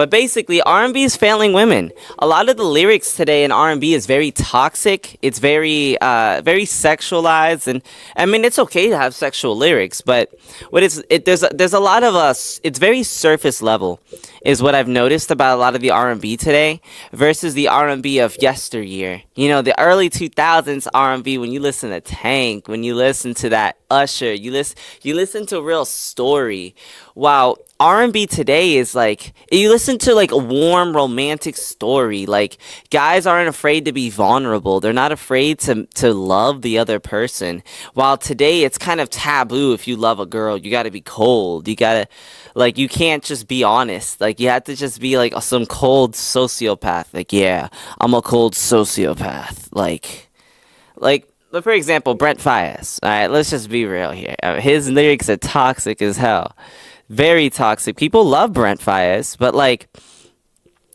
But basically, R&B is failing women. A lot of the lyrics today in R&B is very toxic. It's very sexualized, and I mean it's okay to have sexual lyrics, but there's a lot of us. It's very surface level, is what I've noticed about a lot of the R&B today versus the R&B of yesteryear. You know, the early 2000s R&B, when you listen to Tank, when you listen to that Usher, you listen to real story. Wow, R&B today is like you listen to like a warm romantic story. Like guys aren't afraid to be vulnerable. They're not afraid to love the other person. While today it's kind of taboo. If you love a girl, you got to be cold. You got to like you can't just be honest. Like you have to just be like some cold sociopath. Like yeah, I'm a cold sociopath. But for example, Brent Faiyaz. All right, let's just be real here. His lyrics are toxic as hell, very toxic. People love Brent Faiyaz, but like,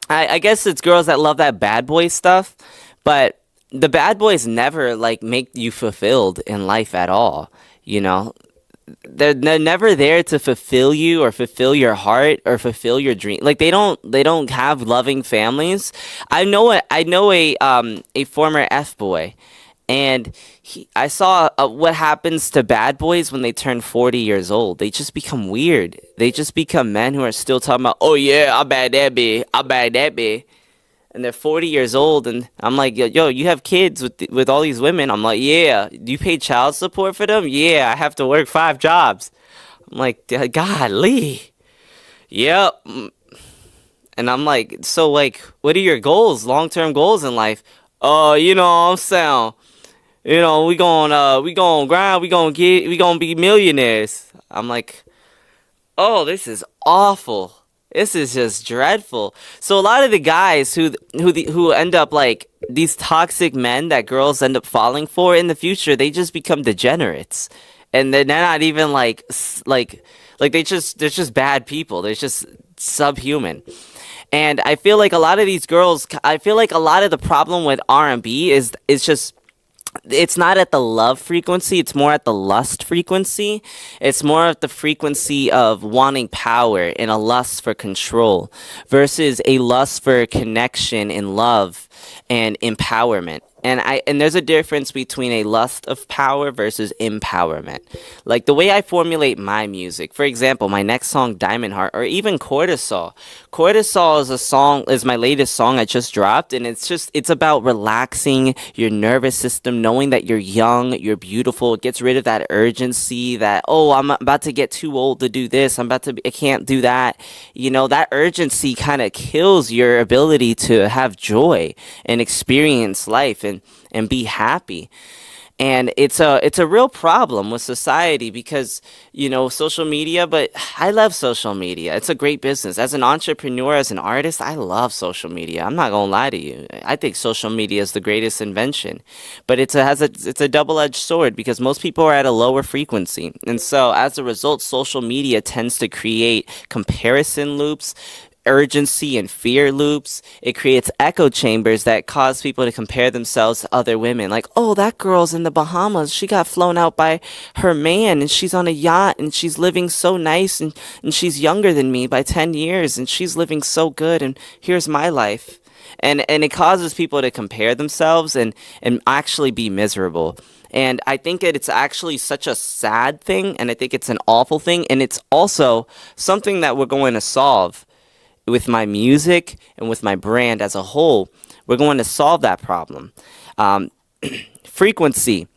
I guess it's girls that love that bad boy stuff. But the bad boys never like make you fulfilled in life at all. You know, they're never there to fulfill you or fulfill your heart or fulfill your dream. Like they don't have loving families. I know a former F boy, and I saw what happens to bad boys when they turn 40 years old. They just become weird. They just become men who are still talking about, oh yeah, I bad that bitch, I bad that bitch. And they're 40 years old, and I'm like, yo, you have kids with all these women. I'm like, yeah, do you pay child support for them? Yeah, I have to work 5 jobs. I'm like, golly. Yep. And I'm like, so like, what are your goals, long-term goals in life? You know what I'm saying? You know, we gonna grind, we gonna be millionaires. I'm like, oh, this is awful. This is just dreadful. So a lot of the guys who end up like these toxic men that girls end up falling for in the future, they just become degenerates, and they're not even like they're just bad people. They're just subhuman. And I feel like a lot of these girls, I feel like a lot of the problem with R&B is just it's not at the love frequency, it's more at the lust frequency. It's more at the frequency of wanting power and a lust for control versus a lust for connection and love and empowerment. And there's a difference between a lust of power versus empowerment. Like the way I formulate my music, for example, my next song Diamond Heart or even Cortisol. Cortisol is my latest song I just dropped, and it's about relaxing your nervous system, knowing that you're young, you're beautiful. It gets rid of that urgency that, oh, I'm about to get too old to do this. I can't do that. You know, that urgency kind of kills your ability to have joy and experience life and be happy. And it's a real problem with society because, you know, social media, but I love social media. It's a great business. As an entrepreneur, as an artist, I love social media. I'm not gonna lie to you. I think social media is the greatest invention. But it's a double-edged sword because most people are at a lower frequency. And so as a result, social media tends to create comparison loops, urgency and fear loops. It creates echo chambers that cause people to compare themselves to other women. Like, oh, that girl's in the Bahamas. She got flown out by her man and she's on a yacht and she's living so nice and she's younger than me by 10 years and she's living so good and here's my life. And it causes people to compare themselves and actually be miserable. And I think that it's actually such a sad thing, and I think it's an awful thing, and it's also something that we're going to solve with my music and with my brand as a whole. We're going to solve that problem. Frequency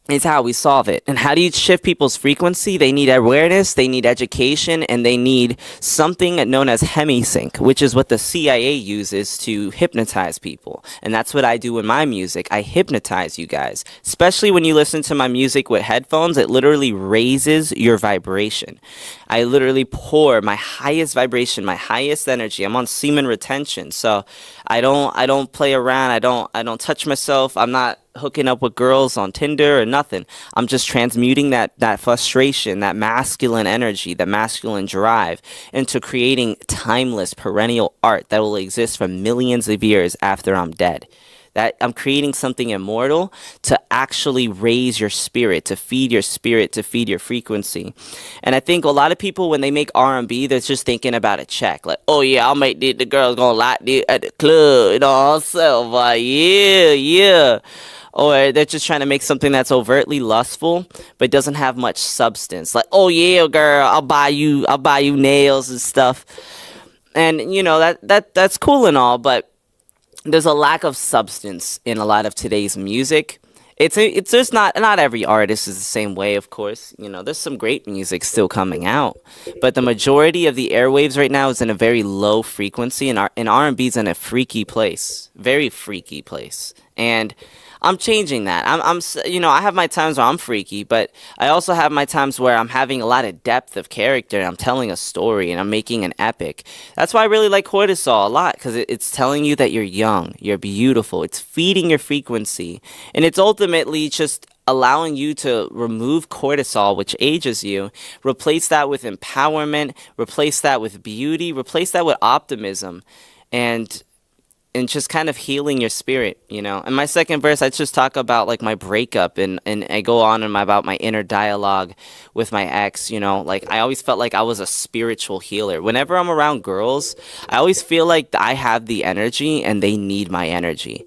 is how we solve it. And how do you shift people's frequency? They need awareness, they need education, and they need something known as hemisync, which is what the CIA uses to hypnotize people. And that's what I do in my music. I hypnotize you guys. Especially when you listen to my music with headphones, it literally raises your vibration. I literally pour my highest vibration, my highest energy. I'm on semen retention. So I don't play around. I don't touch myself. I'm not hooking up with girls on Tinder or nothing. I'm just transmuting that frustration, that masculine energy, that masculine drive into creating timeless perennial art that will exist for millions of years after I'm dead. that I'm creating something immortal to actually raise your spirit, to feed your spirit, to feed your frequency. And I think a lot of people when they make R&B, they're just thinking about a check. Like, oh yeah, I'll make the girls gonna like this at the club, you know what I'm saying? Like, yeah, yeah. Or they're just trying to make something that's overtly lustful but doesn't have much substance. Like, oh yeah, girl, I'll buy you nails and stuff. And you know that's cool and all, but there's a lack of substance in a lot of today's music. It's just not every artist is the same way, of course. You know, there's some great music still coming out, but the majority of the airwaves right now is in a very low frequency, and R&B is in a freaky place, very freaky place. And I'm changing that. You know, I have my times where I'm freaky, but I also have my times where I'm having a lot of depth of character. And I'm telling a story and I'm making an epic. That's why I really like Cortisol a lot, because it's telling you that you're young, you're beautiful. It's feeding your frequency, and it's ultimately just allowing you to remove cortisol, which ages you, replace that with empowerment, replace that with beauty, replace that with optimism. And just kind of healing your spirit, you know. In my second verse, I just talk about like my breakup, and I go on and about my inner dialogue with my ex, you know. Like I always felt like I was a spiritual healer. Whenever I'm around girls, I always feel like I have the energy and they need my energy.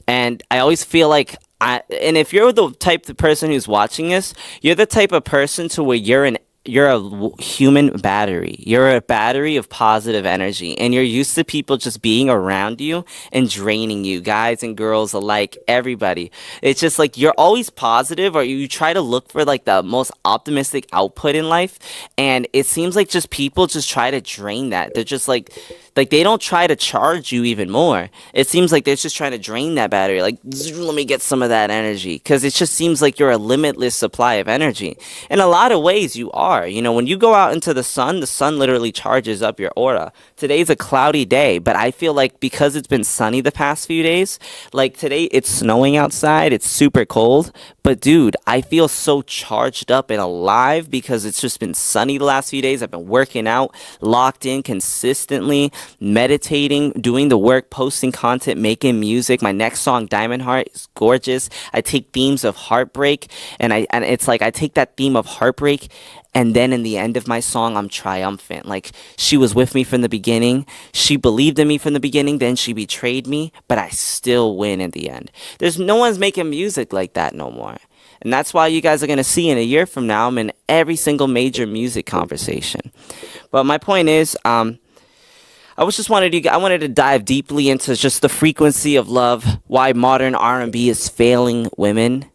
And I always feel like and if you're the type of person who's watching this, you're the type of person to where you're a human battery. You're a battery of positive energy, and you're used to people just being around you and draining you, guys and girls alike, everybody. It's just like you're always positive, or you try to look for like the most optimistic output in life, and it seems like just people just try to drain that. They're just like they don't try to charge you even more. It seems like they're just trying to drain that battery. Like, let me get some of that energy, because it just seems like you're a limitless supply of energy. In a lot of ways, you are. You know, when you go out into the sun literally charges up your aura. Today's a cloudy day, but I feel like because it's been sunny the past few days, like today it's snowing outside, it's super cold, but dude, I feel so charged up and alive because it's just been sunny the last few days. I've been working out, locked in consistently, meditating, doing the work, posting content, making music. My next song, Diamond Heart, is gorgeous. I take themes of heartbreak, and it's like I take that theme of heartbreak, and then in the end of my song, I'm triumphant. Like, she was with me from the beginning. She believed in me from the beginning. Then she betrayed me, but I still win in the end. There's no one's making music like that no more. And that's why you guys are going to see in a year from now, I'm in every single major music conversation. But my point is, I wanted to dive deeply into just the frequency of love, why modern R&B is failing women,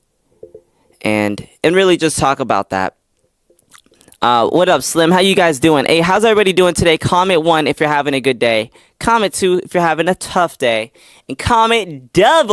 and really just talk about that. What up, Slim? How you guys doing? Hey, how's everybody doing today? Comment 1 if you're having a good day. Comment 2 if you're having a tough day. And comment double